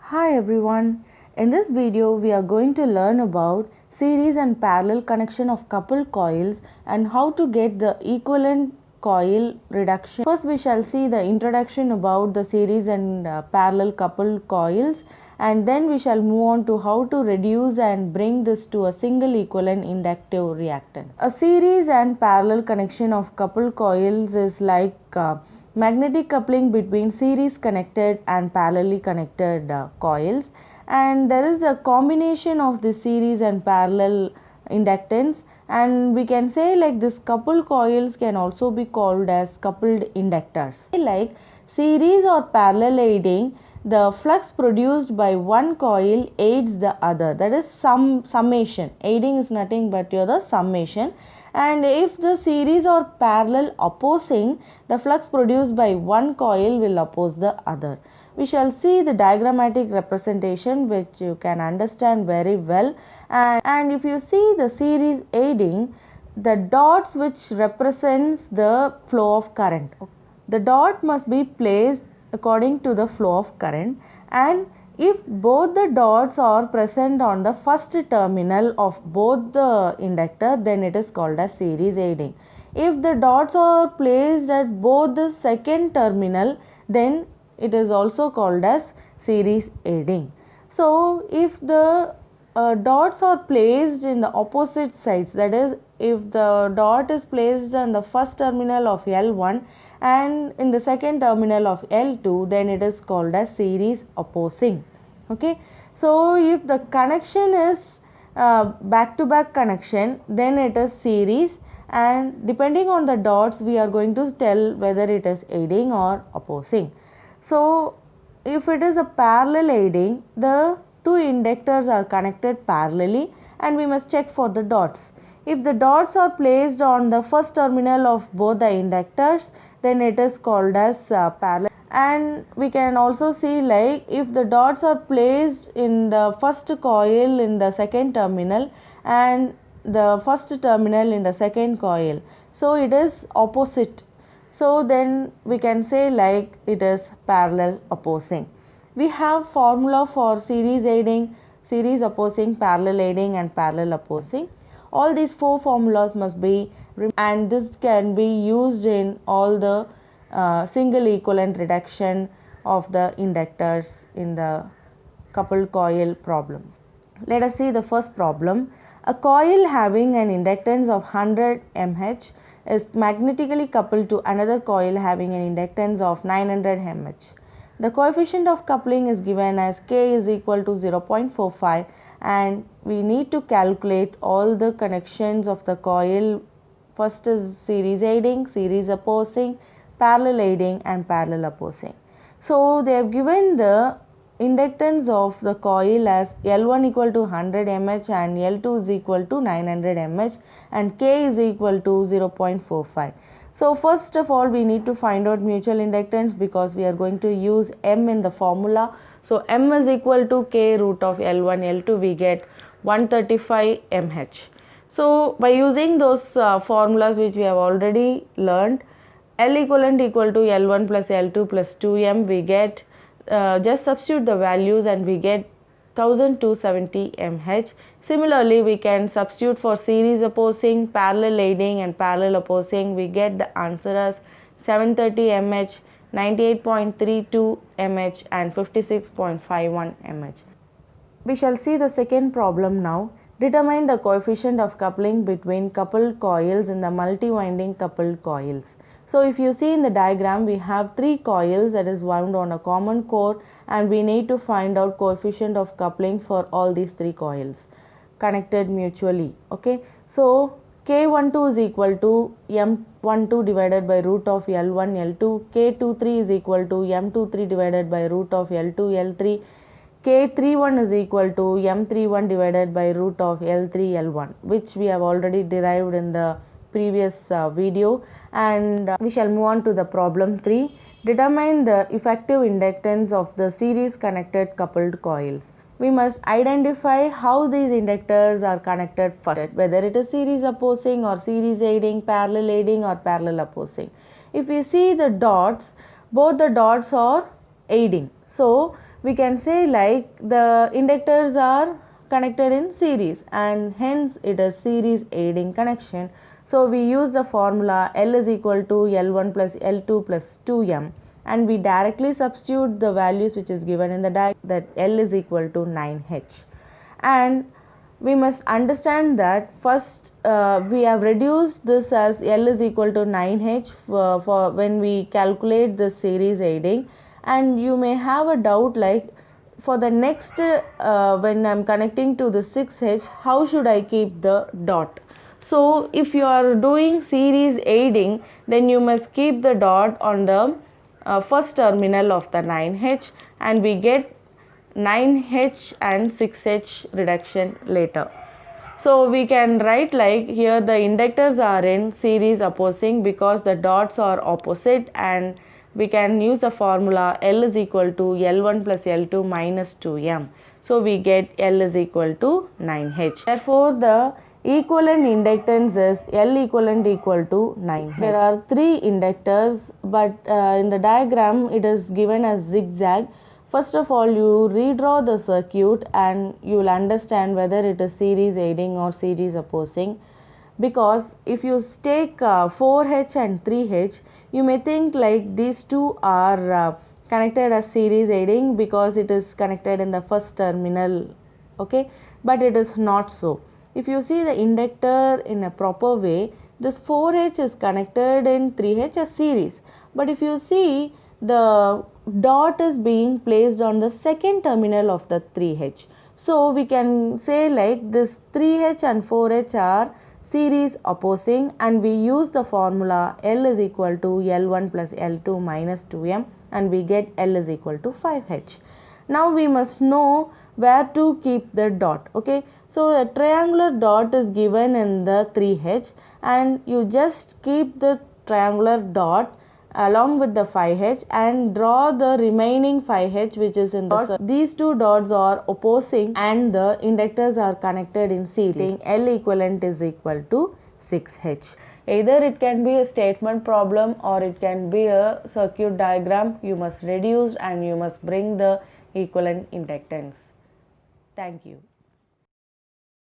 Hi everyone, in this video we are going to learn about series and parallel connection of coupled coils and how to get the equivalent coil reduction. First we shall see the introduction about the series and parallel coupled coils, and then we shall move on to how to reduce and bring this to a single equivalent inductive reactance. A series and parallel connection of coupled coils is like magnetic coupling between series connected and parallelly connected coils, and there is a combination of the series and parallel inductance, and we can say like this coupled coils can also be called as coupled inductors. Like series or parallel aiding, the flux produced by one coil aids the other, that is summation. Aiding is nothing but the summation. And if the series or parallel opposing, the flux produced by one coil will oppose the other. We shall see the diagrammatic representation which you can understand very well. And if you see the series aiding, the dots which represents the flow of current. The dot must be placed according to the flow of current, and if both the dots are present on the first terminal of both the inductor, then it is called as series aiding. If the dots are placed at both the second terminal, then it is also called as series aiding. So if the dots are placed in the opposite sides, that is, if the dot is placed on the first terminal of L1 and in the second terminal of L2, then it is called as series opposing. Okay, so if the connection is back to back connection, then it is series, and depending on the dots we are going to tell whether it is aiding or opposing. So if it is a parallel aiding, the two inductors are connected parallelly and we must check for the dots. If the dots are placed on the first terminal of both the inductors, then it is called as parallel. And we can also see like if the dots are placed in the first coil in the second terminal and the first terminal in the second coil, so it is opposite. So then we can say like it is parallel opposing. We have formula for series aiding, series opposing, parallel aiding and parallel opposing. All these four formulas must be, and this can be used in all the single equivalent reduction of the inductors in the coupled coil problems. Let us see the first problem. A coil having an inductance of 100 mH is magnetically coupled to another coil having an inductance of 900 mH. The coefficient of coupling is given as K is equal to 0.45, and we need to calculate all the connections of the coil. First is series aiding, series opposing, parallel aiding and parallel opposing. So they have given the inductance of the coil as L1 equal to 100 mH and L2 is equal to 900 mH and K is equal to 0.45. So first of all we need to find out mutual inductance because we are going to use M in the formula. So M is equal to K root of L1 L2, we get 135 mH. So by using those formulas which we have already learned, L equivalent equal to L1 plus L2 plus 2M, we get just substitute the values and we get 1270 mH. Similarly, we can substitute for series opposing, parallel aiding and parallel opposing. We get the answer as 730 mH, 98.32 mH and 56.51 mH. We shall see the second problem now. Determine the coefficient of coupling between coupled coils in the multi-winding coupled coils. So if you see in the diagram, we have three coils that is wound on a common core, and we need to find out coefficient of coupling for all these three coils connected mutually. Okay, so K12 is equal to M12 divided by root of L1 L2, K23 is equal to M23 divided by root of L2 L3, K31 is equal to M31 divided by root of L3 L1, which we have already derived in the previous video. And we shall move on to the problem 3. Determine the effective inductance of the series connected coupled coils. We must identify how these inductors are connected first, whether it is series opposing or series aiding, parallel aiding or parallel opposing. If we see the dots, both the dots are aiding. So we can say like the inductors are connected in series and hence it is series aiding connection. So we use the formula L is equal to L1 plus L2 plus 2M, and we directly substitute the values which is given in the diagram, that L is equal to 9H. And we must understand that first we have reduced this as L is equal to 9H for when we calculate the series aiding, and you may have a doubt like for the next when I am connecting to the 6H, how should I keep the dot? So if you are doing series aiding, then you must keep the dot on the first terminal of the 9H, and we get 9H and 6H reduction later. So we can write like here the inductors are in series opposing because the dots are opposite, and we can use the formula L is equal to L1 plus L2 minus 2M. So we get L is equal to 9H. Therefore the equivalent inductance is L equivalent equal to 9H. There are 3 inductors, but in the diagram it is given as zigzag. First of all, you redraw the circuit and you will understand whether it is series aiding or series opposing. Because if you take 4H and 3H, you may think like these two are connected as series aiding because it is connected in the first terminal, okay, but it is not so. If you see the inductor in a proper way, this 4H is connected in 3H as series, but if you see the dot is being placed on the second terminal of the 3H. So we can say like this 3H and 4H are series opposing, and we use the formula L is equal to L1 plus L2 minus 2M, and we get L is equal to 5H. Now we must know where to keep the dot, okay. So a triangular dot is given in the 3H, and you just keep the triangular dot along with the 5H and draw the remaining 5H which is in the these two dots are opposing and the inductors are connected in series. L equivalent is equal to 6H. Either it can be a statement problem or it can be a circuit diagram. You must reduce and you must bring the equivalent inductance. Thank you.